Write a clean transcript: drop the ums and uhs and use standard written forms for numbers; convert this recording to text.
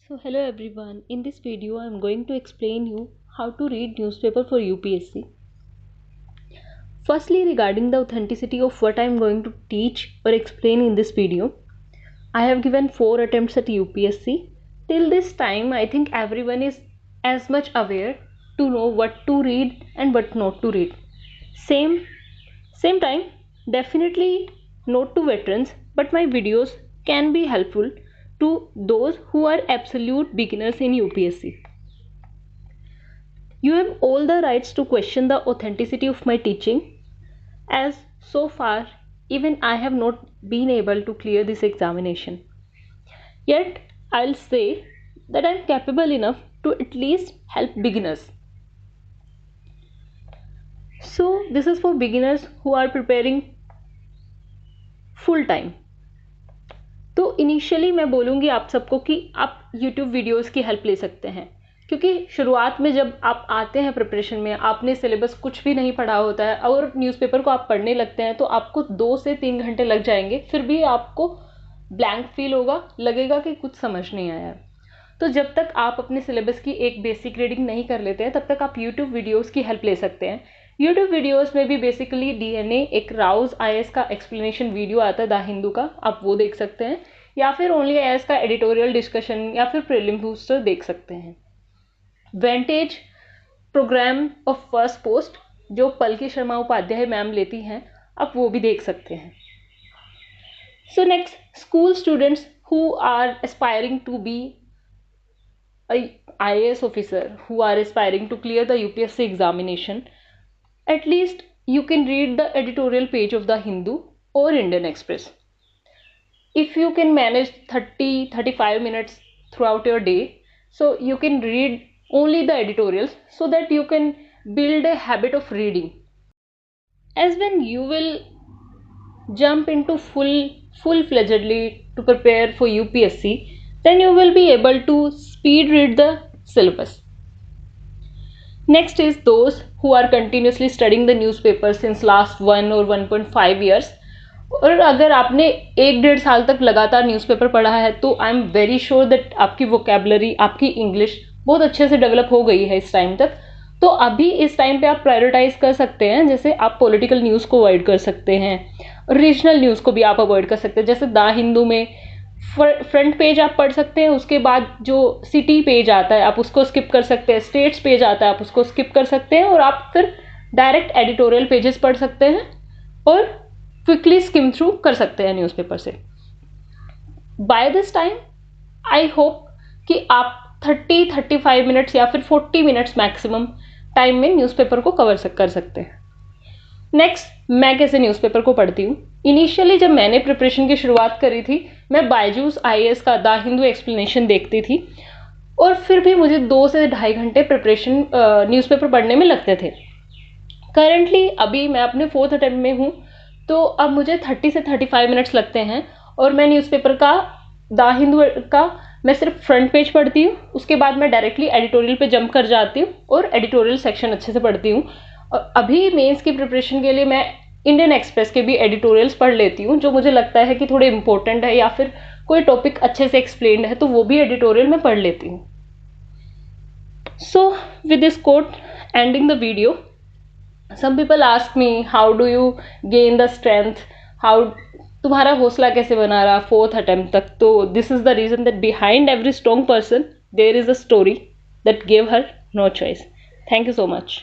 So hello everyone, in this video I am going to explain you how to read newspaper for UPSC. Firstly, regarding the authenticity of what I am going to teach or explain in this video, I have given 4 attempts at UPSC. Till this time I think everyone is as much aware to know what to read and what not to read. Same time, definitely note to veterans, but my videos can be helpful to those who are absolute beginners in UPSC. You have all the rights to question the authenticity of my teaching, as so far even I have not been able to clear this examination. Yet I'll say that I'm capable enough to at least help beginners. So this is for beginners who are preparing full time. तो initially मैं बोलूँगी आप सबको कि आप YouTube videos की help ले सकते हैं, क्योंकि शुरुआत में जब आप आते हैं प्रिपरेशन में, आपने सिलेबस कुछ भी नहीं पढ़ा होता है और न्यूज़पेपर को आप पढ़ने लगते हैं तो आपको 2 से 3 घंटे लग जाएंगे, फिर भी आपको ब्लैंक फील होगा, लगेगा कि कुछ समझ नहीं आया। तो जब तक आप अपने सिलेबस की एक बेसिक रीडिंग नहीं कर लेते हैं तब तक आप यूट्यूब वीडियोज़ की हेल्प ले सकते हैं। यूट्यूब वीडियोस में भी बेसिकली डीएनए एक राउज आईएएस का एक्सप्लेनेशन वीडियो आता है द हिंदू का, आप वो देख सकते हैं, या फिर ओनली आईएएस का एडिटोरियल डिस्कशन या फिर प्रीलिम बूस्टर देख सकते हैं। वेंटेज प्रोग्राम ऑफ फर्स्ट पोस्ट जो पलकी शर्मा उपाध्याय मैम लेती हैं, आप वो भी देख सकते हैं। So next, school students who are aspiring to be IAS officer, who are aspiring to clear the UPSC examination, at least you can read the editorial page of the Hindu or Indian Express. If you can manage 30-35 minutes throughout your day, so you can read only the editorials so that you can build a habit of reading. As when you will jump into full-fledgedly to prepare for UPSC, then you will be able to speed read the syllabus. Next is those who are continuously studying the newspaper since last 1 or 1.5 years. और अगर आपने 1-1.5 साल तक लगातार newspaper पढ़ा है तो I am very sure that आपकी वोकेबलरी, आपकी इंग्लिश बहुत अच्छे से डेवलप हो गई है इस टाइम तक। तो अभी इस टाइम पे आप प्रायोरिटाइज कर सकते हैं, जैसे आप पॉलिटिकल न्यूज़ को अवॉइड कर सकते हैं, रीजनल न्यूज़ को भी आप अवॉइड कर सकते हैं। जैसे द हिंदू में फ्रंट पेज आप पढ़ सकते हैं, उसके बाद जो सिटी पेज आता है आप उसको स्किप कर सकते हैं, स्टेट्स पेज आता है आप उसको स्किप कर सकते हैं, और आप फिर डायरेक्ट एडिटोरियल पेजेस पढ़ सकते हैं और क्विकली स्किम थ्रू कर सकते हैं न्यूज़पेपर से। By this time I hope कि आप 30-35 मिनट्स या फिर 40 मिनट्स मैक्सिमम टाइम में न्यूज़पेपर को कर सकते हैं। नेक्स्ट, मैं कैसे न्यूज़पेपर को पढ़ती हूँ। इनिशियली जब मैंने प्रिपरेशन की शुरुआत करी थी, मैं बायजूस आईएएस का द हिंदू एक्सप्लेनेशन देखती थी और फिर भी मुझे 2 से 2.5 घंटे प्रिपरेशन न्यूज़पेपर पढ़ने में लगते थे। करंटली अभी मैं अपने 4th अटेम्प्ट में हूँ, तो अब मुझे 30 से 35 मिनट्स लगते हैं और मैं न्यूज़पेपर का द हिंदू का मैं सिर्फ फ्रंट पेज पढ़ती हूँ, उसके बाद मैं डायरेक्टली एडिटोरियल पे जंप कर जाती हूँ और एडिटोरियल सेक्शन अच्छे से पढ़ती हूँ। और अभी मेंस की प्रिपरेशन के लिए मैं इंडियन एक्सप्रेस के भी एडिटोरियल्स पढ़ लेती हूँ, जो मुझे लगता है कि थोड़े इंपॉर्टेंट है या फिर कोई टॉपिक अच्छे से एक्सप्लेन्ड है तो वो भी एडिटोरियल में पढ़ लेती हूँ। So with this quote ending the video, some people ask me how do you gain the strength, how तुम्हारा हौसला कैसे बना रहा 4th अटेम्प्ट तक। तो this is the reason that behind every strong person there is a story that give her no choice. Thank you so much.